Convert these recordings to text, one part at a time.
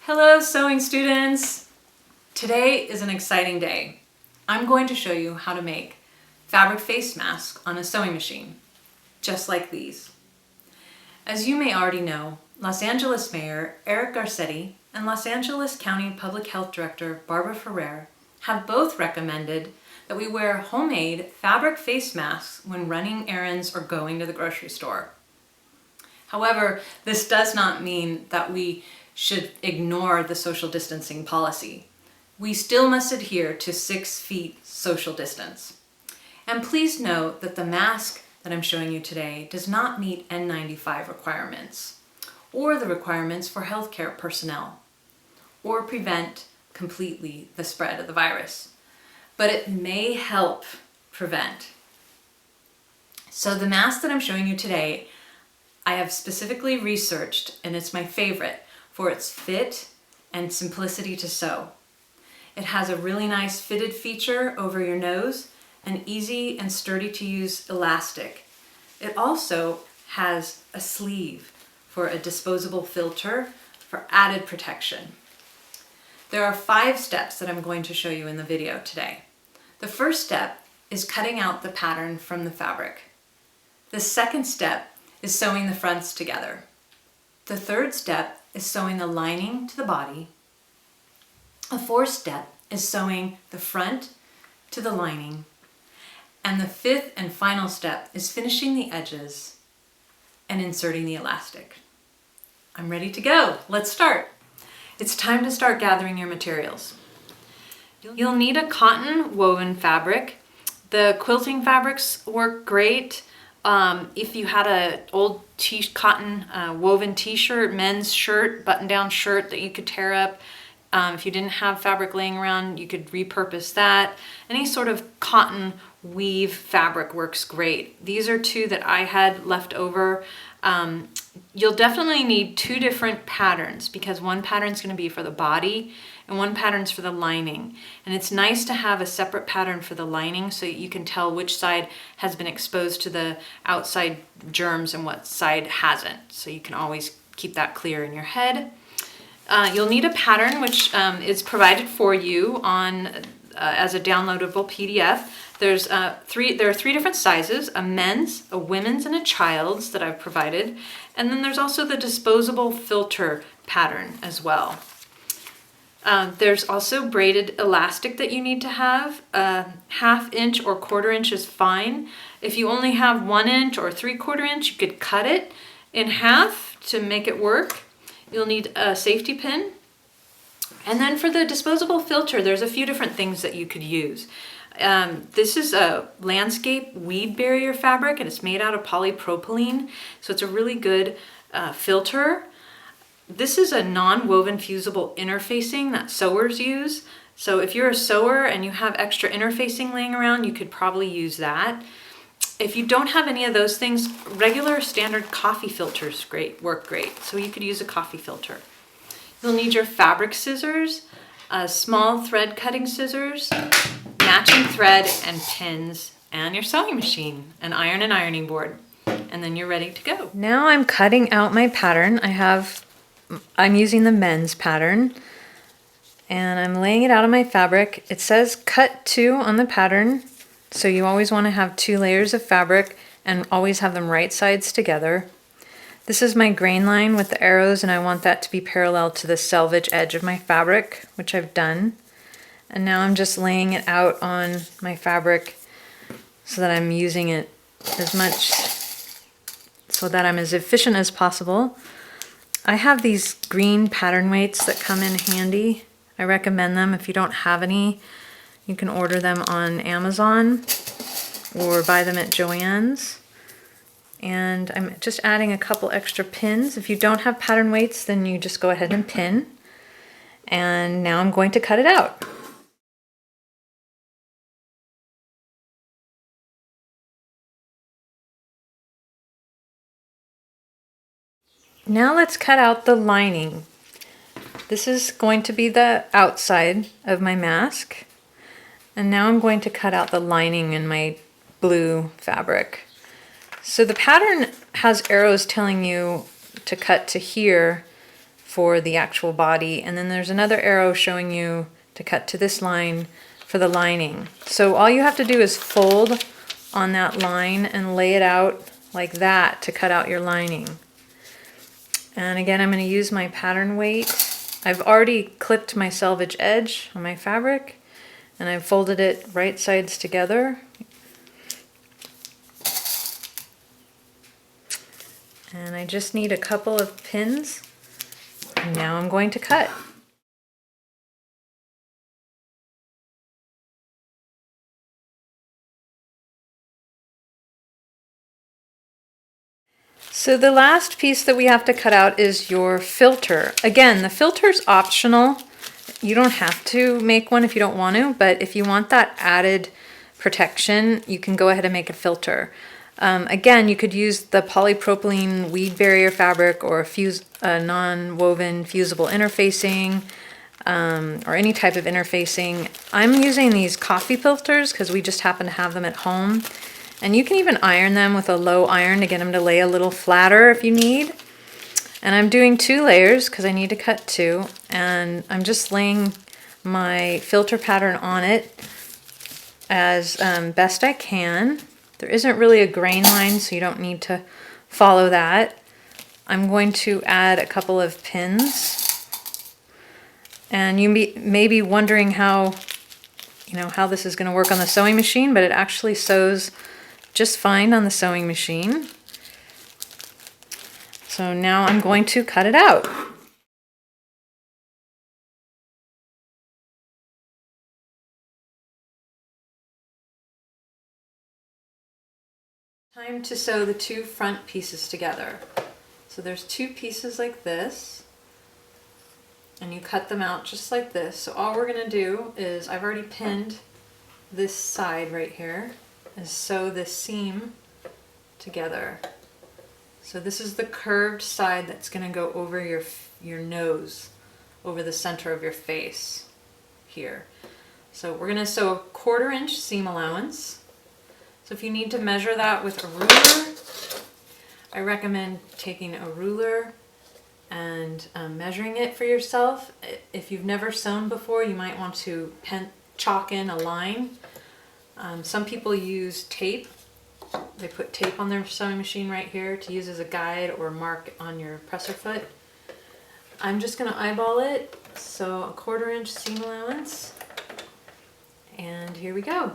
Hello, sewing students! Today is an exciting day. I'm going to show you how to make fabric face masks on a sewing machine, just like these. As you may already know, Los Angeles Mayor Eric Garcetti and Los Angeles County Public Health Director Barbara Ferrer have both recommended that we wear homemade fabric face masks when running errands or going to the grocery store. However, this does not mean that we should ignore the social distancing policy. We still must adhere to 6 feet social distance. And please note that the mask that I'm showing you today does not meet N95 requirements or the requirements for healthcare personnel or prevent completely the spread of the virus, but it may help prevent. So the mask that I'm showing you today, I have specifically researched, and it's my favorite for its fit and simplicity to sew. It has a really nice fitted feature over your nose and easy and sturdy to use elastic. It also has a sleeve for a disposable filter for added protection. There are 5 steps that I'm going to show you in the video today. The first step is cutting out the pattern from the fabric. The second step is sewing the fronts together. The third step is sewing the lining to the body. The fourth step is sewing the front to the lining. And the fifth and final step is finishing the edges and inserting the elastic. I'm ready to go. Let's start. It's time to start gathering your materials. You'll need a cotton woven fabric. The quilting fabrics work great. If you had an old cotton woven t-shirt, men's shirt, button-down shirt that you could tear up, if you didn't have fabric laying around, you could repurpose that. Any sort of cotton weave fabric works great. These are 2 that I had left over. You'll definitely need 2 different patterns because one pattern is going to be for the body and one pattern's for the lining. And it's nice to have a separate pattern for the lining so you can tell which side has been exposed to the outside germs and what side hasn't. So you can always keep that clear in your head. You'll need a pattern which is provided for you on as a downloadable PDF. There are 3 different sizes: a men's, a women's, and a child's that I've provided. And then there's also the disposable filter pattern as well. There's also braided elastic that you need to have. 1/2 inch or 1/4 inch is fine. If you only have 1 inch or 3/4 inch, you could cut it in half to make it work. You'll need a safety pin. And then for the disposable filter, there's a few different things that you could use. This is a landscape weed barrier fabric, and it's made out of polypropylene, so it's a really good filter. This is a non-woven fusible interfacing that sewers use. So if you're a sewer and you have extra interfacing laying around, you could probably use that. If you don't have any of those things, regular standard coffee filters work great. So you could use a coffee filter. You'll need your fabric scissors, small thread cutting scissors, matching thread and pins, and your sewing machine, an iron and ironing board. And then you're ready to go. Now I'm cutting out my pattern. I'm using the men's pattern, and I'm laying it out on my fabric. It says cut 2 on the pattern, so you always want to have 2 layers of fabric and always have them right sides together. This is my grain line with the arrows, and I want that to be parallel to the selvage edge of my fabric, which I've done. And now I'm just laying it out on my fabric so that I'm using it as much, so that I'm as efficient as possible. I have these green pattern weights that come in handy. I recommend them. If you don't have any, you can order them on Amazon or buy them at Joann's. And I'm just adding a couple extra pins. If you don't have pattern weights, then you just go ahead and pin. And now I'm going to cut it out. Now let's cut out the lining. This is going to be the outside of my mask. And now I'm going to cut out the lining in my blue fabric. So the pattern has arrows telling you to cut to here for the actual body, and then there's another arrow showing you to cut to this line for the lining. So all you have to do is fold on that line and lay it out like that to cut out your lining. And again, I'm going to use my pattern weight. I've already clipped my selvage edge on my fabric, and I've folded it right sides together. And I just need a couple of pins. And now I'm going to cut. So the last piece that we have to cut out is your filter. Again, the filter's optional. You don't have to make one if you don't want to, but if you want that added protection, you can go ahead and make a filter. Again, you could use the polypropylene weed barrier fabric or a non-woven fusible interfacing or any type of interfacing. I'm using these coffee filters because we just happen to have them at home. And you can even iron them with a low iron to get them to lay a little flatter if you need. And I'm doing 2 layers because I need to cut 2. And I'm just laying my filter pattern on it as best I can. There isn't really a grain line, so you don't need to follow that. I'm going to add a couple of pins. And you may be wondering how this is going to work on the sewing machine, but it actually sews just fine on the sewing machine. So now I'm going to cut it out. Time to sew the 2 front pieces together. So there's 2 pieces like this, and you cut them out just like this. So all we're going to do is, I've already pinned this side right here, is sew this seam together. So this is the curved side that's going to go over your nose, over the center of your face here. So we're going to sew a 1/4 inch seam allowance. So if you need to measure that with a ruler, I recommend taking a ruler and measuring it for yourself. If you've never sewn before, you might want to chalk in a line. Some people use tape. They put tape on their sewing machine right here to use as a guide or mark on your presser foot. I'm just going to eyeball it, so a 1/4 inch seam allowance, and here we go.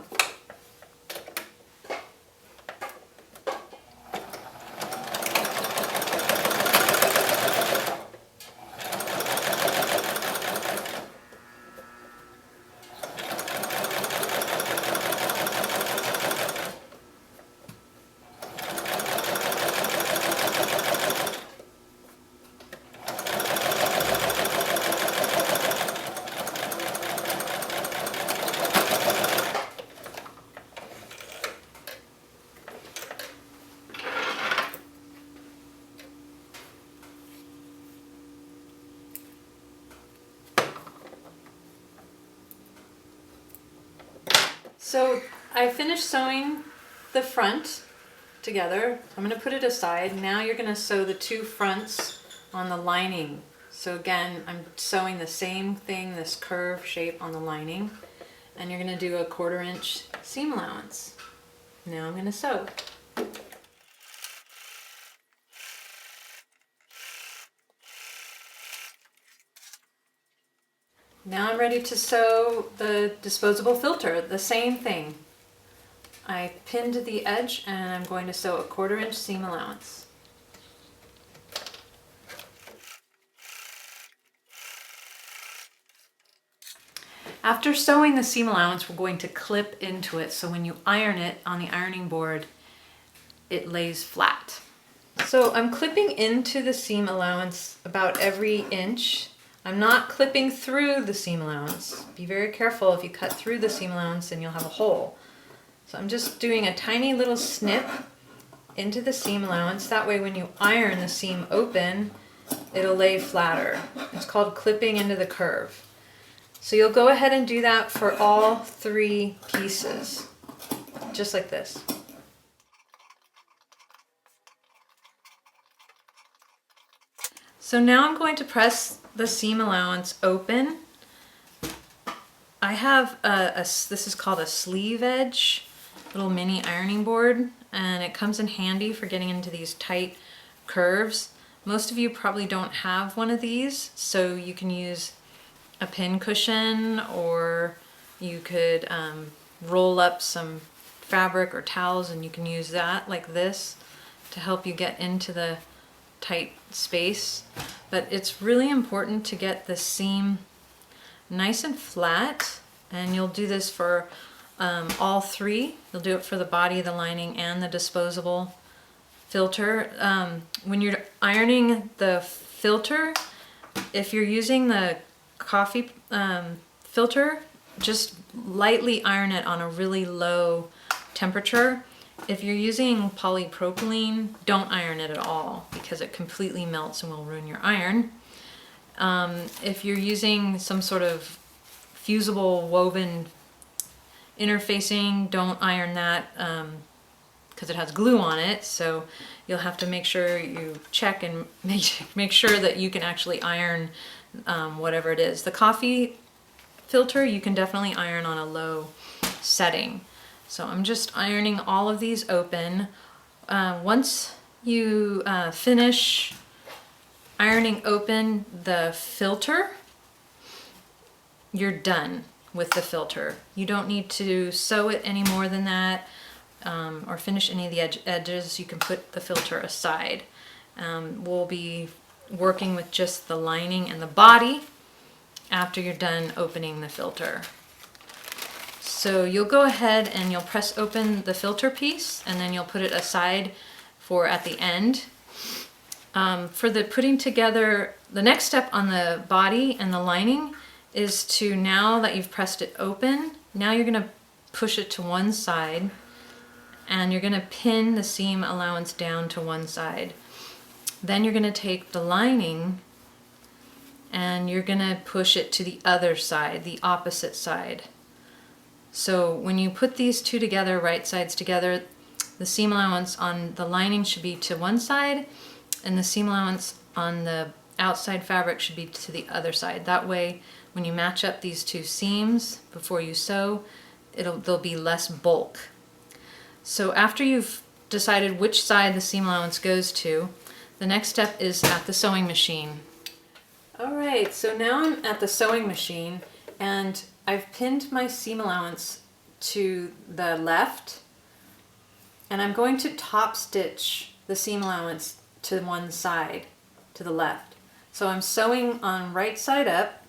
So I finished sewing the front together. I'm going to put it aside. Now you're going to sew the 2 fronts on the lining. So again, I'm sewing the same thing, this curve shape on the lining, and you're going to do a 1/4 inch seam allowance. Now I'm going to sew. Now I'm ready to sew the disposable filter, the same thing. I pinned the edge and I'm going to sew a 1/4 inch seam allowance. After sewing the seam allowance, we're going to clip into it, so when you iron it on the ironing board, it lays flat. So I'm clipping into the seam allowance about every inch. I'm not clipping through the seam allowance. Be very careful. If you cut through the seam allowance, then you'll have a hole. So I'm just doing a tiny little snip into the seam allowance. That way when you iron the seam open, it'll lay flatter. It's called clipping into the curve. So you'll go ahead and do that for all 3 pieces, just like this. So now I'm going to press the seam allowance open. I have this is called a sleeve edge, little mini ironing board, and it comes in handy for getting into these tight curves. Most of you probably don't have one of these, so you can use a pin cushion, or you could roll up some fabric or towels and you can use that like this to help you get into the tight space. But it's really important to get the seam nice and flat, and you'll do this for all three. You'll do it for the body, the lining, and the disposable filter. When you're ironing the filter, if you're using the coffee filter, just lightly iron it on a really low temperature. If you're using polypropylene, don't iron it at all because it completely melts and will ruin your iron. If you're using some sort of fusible woven interfacing, don't iron that because it has glue on it, so you'll have to make sure you check and make sure that you can actually iron whatever it is. The coffee filter you can definitely iron on a low setting. So I'm just ironing all of these open. Once you finish ironing open the filter, you're done with the filter. You don't need to sew it any more than that, or finish any of the edges. You can put the filter aside. We'll be working with just the lining and the body after you're done opening the filter. So you'll go ahead and you'll press open the filter piece, and then you'll put it aside for at the end. For the putting together, the next step on the body and the lining is to, now that you've pressed it open, now you're going to push it to one side, and you're going to pin the seam allowance down to one side. Then you're going to take the lining and you're going to push it to the other side, the opposite side. So when you put these two together, right sides together, the seam allowance on the lining should be to one side, and the seam allowance on the outside fabric should be to the other side. That way, when you match up these two seams before you sew, there'll be less bulk. So after you've decided which side the seam allowance goes to, the next step is at the sewing machine. All right, so now I'm at the sewing machine, and I've pinned my seam allowance to the left, and I'm going to top stitch the seam allowance to one side, to the left. So I'm sewing on right side up,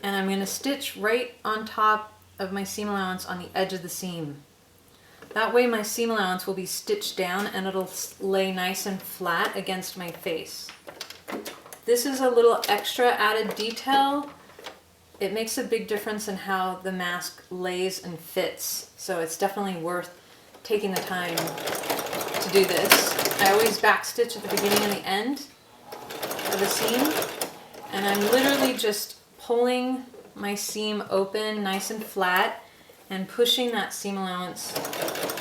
and I'm going to stitch right on top of my seam allowance on the edge of the seam. That way my seam allowance will be stitched down and it'll lay nice and flat against my face. This is a little extra added detail. It makes a big difference in how the mask lays and fits, so it's definitely worth taking the time to do this. I always backstitch at the beginning and the end of the seam, and I'm literally just pulling my seam open nice and flat and pushing that seam allowance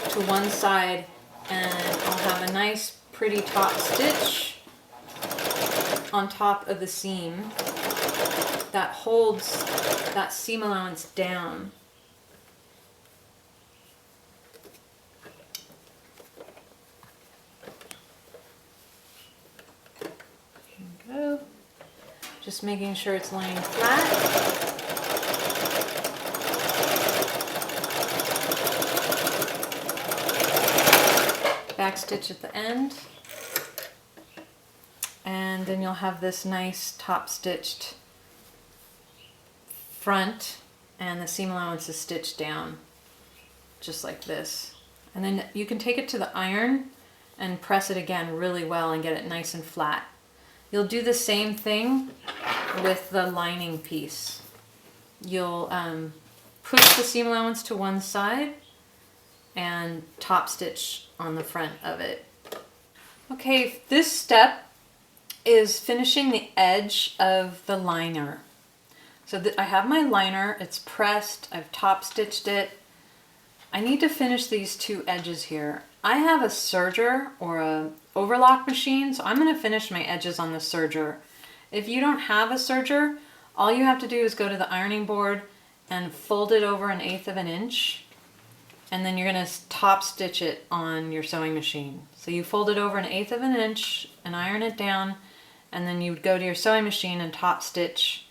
to one side, and I'll have a nice pretty top stitch on top of the seam that holds that seam allowance down. There we go. Just making sure it's laying flat. Back stitch at the end, and then you'll have this nice top stitched front, and the seam allowance is stitched down just like this. And then you can take it to the iron and press it again really well and get it nice and flat. You'll do the same thing with the lining piece. You'll push the seam allowance to one side and top stitch on the front of it. Okay, this step is finishing the edge of the liner. So I have my liner, it's pressed, I've top stitched it. I need to finish these two edges here. I have a serger or a overlock machine, so I'm going to finish my edges on the serger. If you don't have a serger, all you have to do is go to the ironing board and fold it over 1/8 of an inch, and then you're going to top stitch it on your sewing machine. So you fold it over 1/8 of an inch and iron it down, and then you would go to your sewing machine and top stitch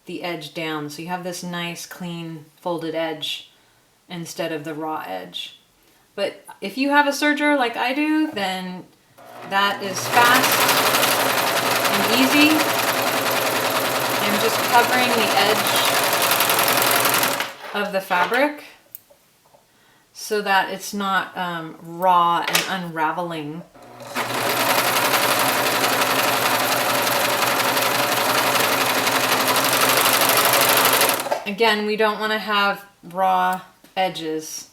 the edge down. So you have this nice clean folded edge instead of the raw edge. But if you have a serger like I do, then that is fast and easy. I'm just covering the edge of the fabric so that it's not raw and unraveling. Again, we don't want to have raw edges,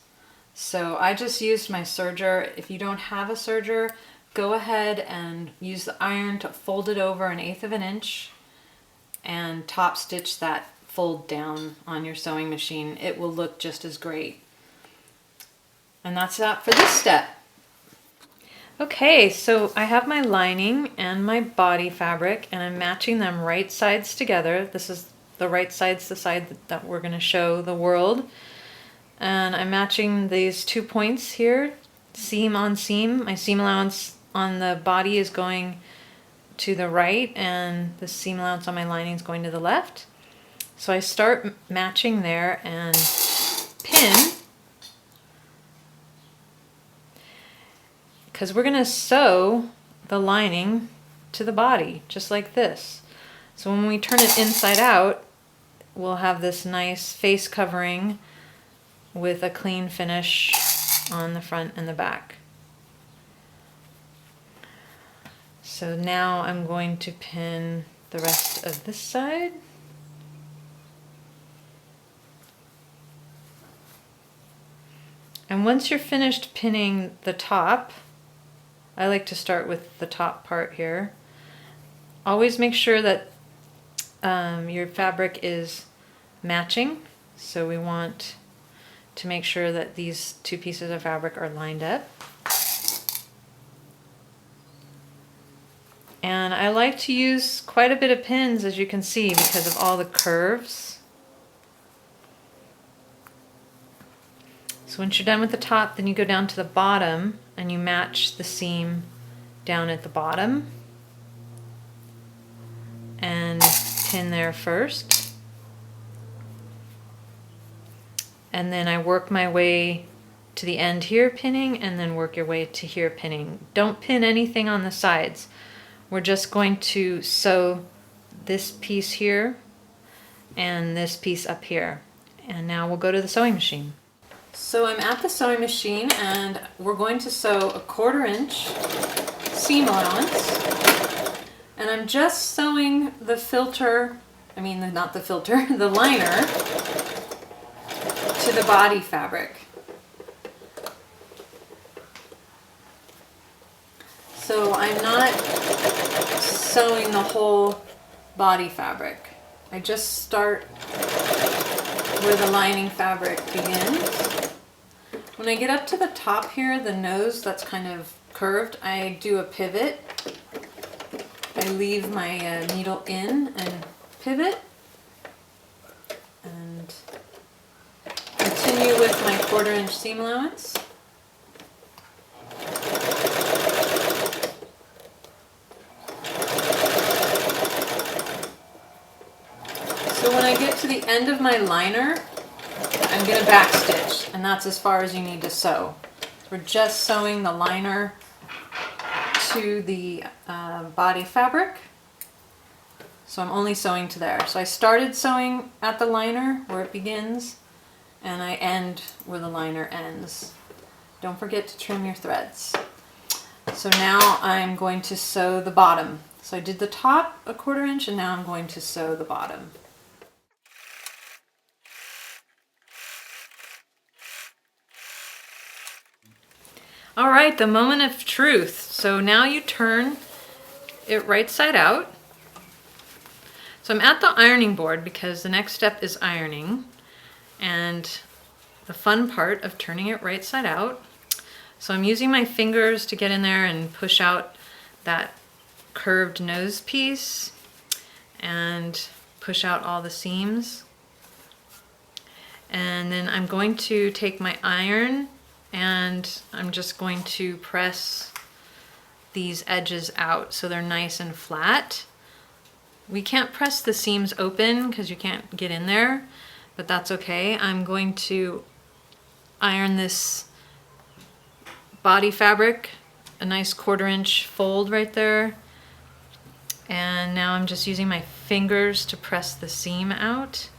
so I just used my serger. If you don't have a serger, go ahead and use the iron to fold it over 1/8 of an inch and top stitch that fold down on your sewing machine. It will look just as great. And that's that for this step. Okay, so I have my lining and my body fabric, and I'm matching them right sides together. This is the right side's the side that we're going to show the world. And I'm matching these 2 points here, seam on seam. My seam allowance on the body is going to the right, and the seam allowance on my lining is going to the left. So I start matching there and pin, because we're going to sew the lining to the body just like this. So when we turn it inside out, we'll have this nice face covering with a clean finish on the front and the back. So now I'm going to pin the rest of this side. And once you're finished pinning the top, I like to start with the top part here. Always make sure that your fabric is matching. So we want to make sure that these 2 pieces of fabric are lined up. And I like to use quite a bit of pins, as you can see, because of all the curves. So once you're done with the top, then you go down to the bottom and you match the seam down at the bottom and pin there first. And then I work my way to the end here pinning, and then work your way to here pinning. Don't pin anything on the sides. We're just going to sew this piece here and this piece up here. And now we'll go to the sewing machine. So I'm at the sewing machine, and we're going to sew a 1/4 inch seam allowance. And I'm just sewing the filter, not the filter, the liner to the body fabric. So I'm not sewing the whole body fabric. I just start where the lining fabric begins. When I get up to the top here, the nose that's kind of curved, I do a pivot. I leave my needle in and pivot, and continue with my 1/4 inch seam allowance. So when I get to the end of my liner, I'm going to back stitch, and that's as far as you need to sew. We're just sewing the liner to the body fabric, so I'm only sewing to there. So I started sewing at the liner where it begins, and I end where the liner ends. Don't forget to trim your threads. So now I'm going to sew the bottom. So I did the top a 1/4 inch, and now I'm going to sew the bottom. All right, the moment of truth. So now you turn it right side out. So I'm at the ironing board because the next step is ironing, and the fun part of turning it right side out. So I'm using my fingers to get in there and push out that curved nose piece and push out all the seams. And then I'm going to take my iron and I'm just going to press these edges out so they're nice and flat. We can't press the seams open because you can't get in there, but that's okay. I'm going to iron this body fabric, a nice 1/4 inch fold right there. And now I'm just using my fingers to press the seam out.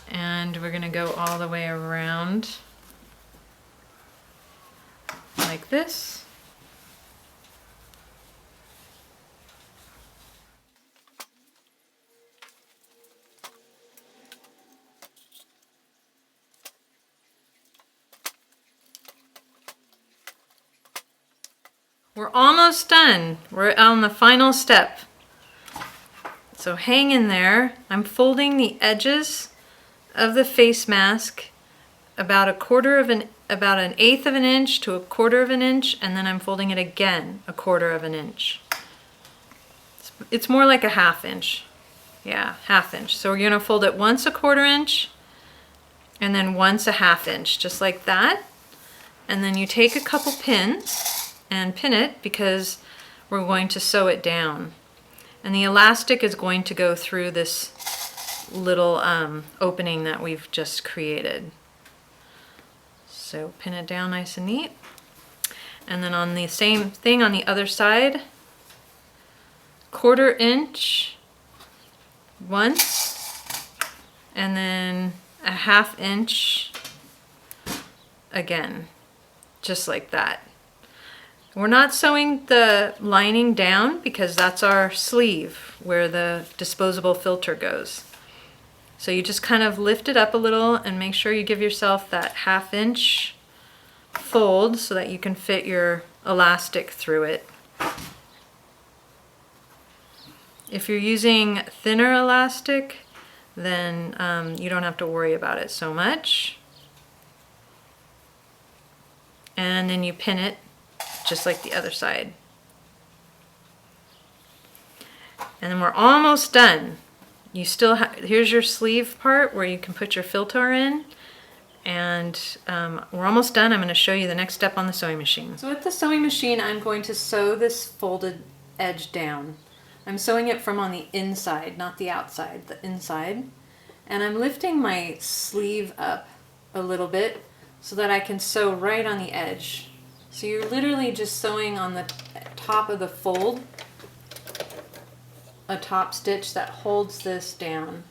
And we're gonna go all the way around like this. We're almost done. We're on the final step. So hang in there. I'm folding the edges of the face mask about about an 1/8 of an inch to a 1/4 of an inch, and then I'm folding it again a 1/4 of an inch. It's more like a 1/2 inch. Yeah, 1/2 inch. So we're gonna fold it once a 1/4 inch and then once a 1/2 inch, just like that. And then you take a couple pins and pin it because we're going to sew it down. And the elastic is going to go through this little opening that we've just created. So pin it down nice and neat. And then on the same thing on the other side, 1/4 inch once, and then a 1/2 inch again, just like that. We're not sewing the lining down because that's our sleeve where the disposable filter goes. So you just kind of lift it up a little and make sure you give yourself that 1/2 inch fold so that you can fit your elastic through it. If you're using thinner elastic, then you don't have to worry about it so much. And then you pin it just like the other side. And then we're almost done. You still here's your sleeve part where you can put your filter in. And we're almost done. I'm going to show you the next step on the sewing machine. So with the sewing machine, I'm going to sew this folded edge down. I'm sewing it from on the inside, not the outside, the inside. And I'm lifting my sleeve up a little bit so that I can sew right on the edge. So you're literally just sewing on the top of the fold, a top stitch that holds this down.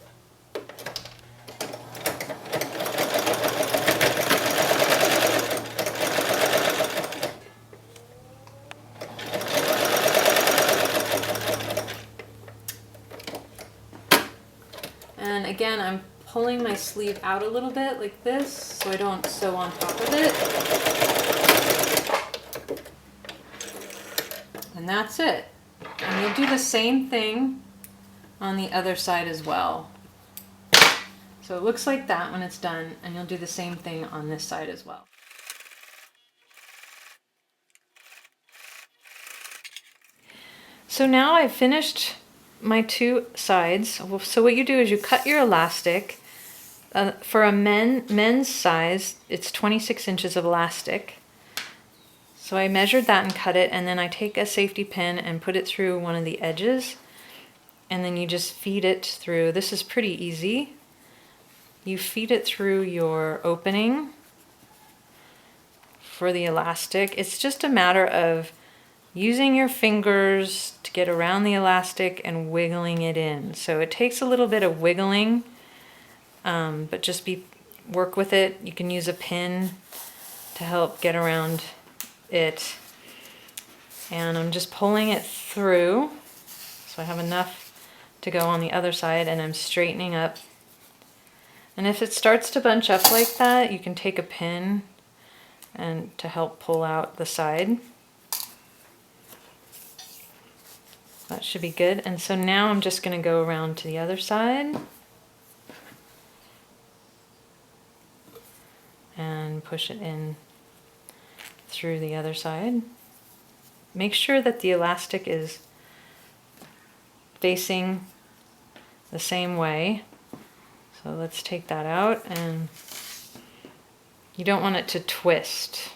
And again, I'm pulling my sleeve out a little bit like this so I don't sew on top of it. And that's it. And you'll do the same thing on the other side as well. So it looks like that when it's done, and you'll do the same thing on this side as well. So now I've finished my two sides. So what you do is you cut your elastic. For a men's size, it's 26 inches of elastic. So I measured that and cut it, and then I take a safety pin and put it through one of the edges, and then you just feed it through. This is pretty easy. You feed it through your opening for the elastic. It's just a matter of using your fingers to get around the elastic and wiggling it in. So it takes a little bit of wiggling, but just work with it. You can use a pin to help get around it. And I'm just pulling it through so I have enough to go on the other side, and I'm straightening up. And if it starts to bunch up like that, you can take a pin and to help pull out the side. That should be good. And so now I'm just going to go around to the other side and push it in through the other side. Make sure that the elastic is facing the same way. So let's take that out, and you don't want it to twist.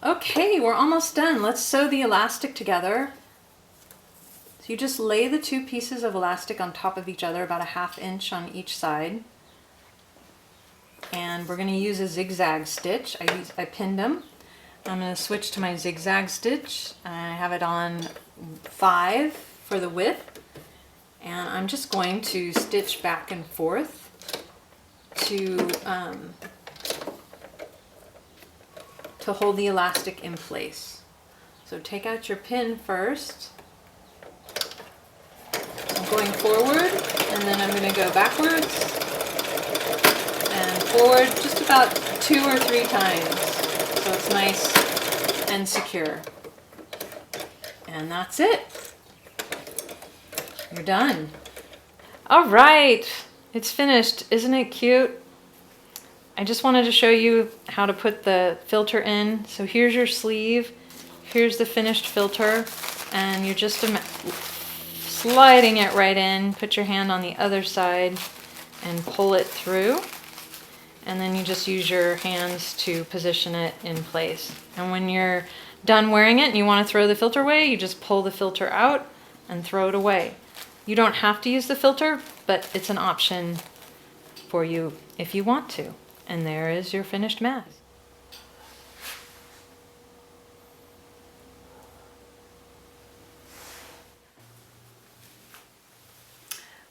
Okay, we're almost done. Let's sew the elastic together. So you just lay the two pieces of elastic on top of each other, about a 1/2 inch on each side. And we're going to use a zigzag stitch. I pinned them. I'm going to switch to my zigzag stitch. I have it on 5 for the width. And I'm just going to stitch back and forth to hold the elastic in place. So take out your pin first. I'm going forward, and then I'm going to go backwards and forward just about 2 or 3 times, so it's nice and secure. And that's it. You're done. All right, it's finished. Isn't it cute? I just wanted to show you how to put the filter in. So here's your sleeve, here's the finished filter, and you're just sliding it right in. Put your hand on the other side and pull it through. And then you just use your hands to position it in place. And when you're done wearing it and you want to throw the filter away, you just pull the filter out and throw it away. You don't have to use the filter, but it's an option for you if you want to. And there is your finished mask.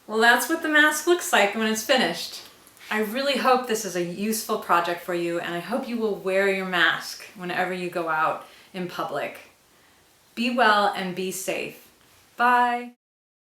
Well, that's what the mask looks like when it's finished. I really hope this is a useful project for you, and I hope you will wear your mask whenever you go out in public. Be well and be safe. Bye.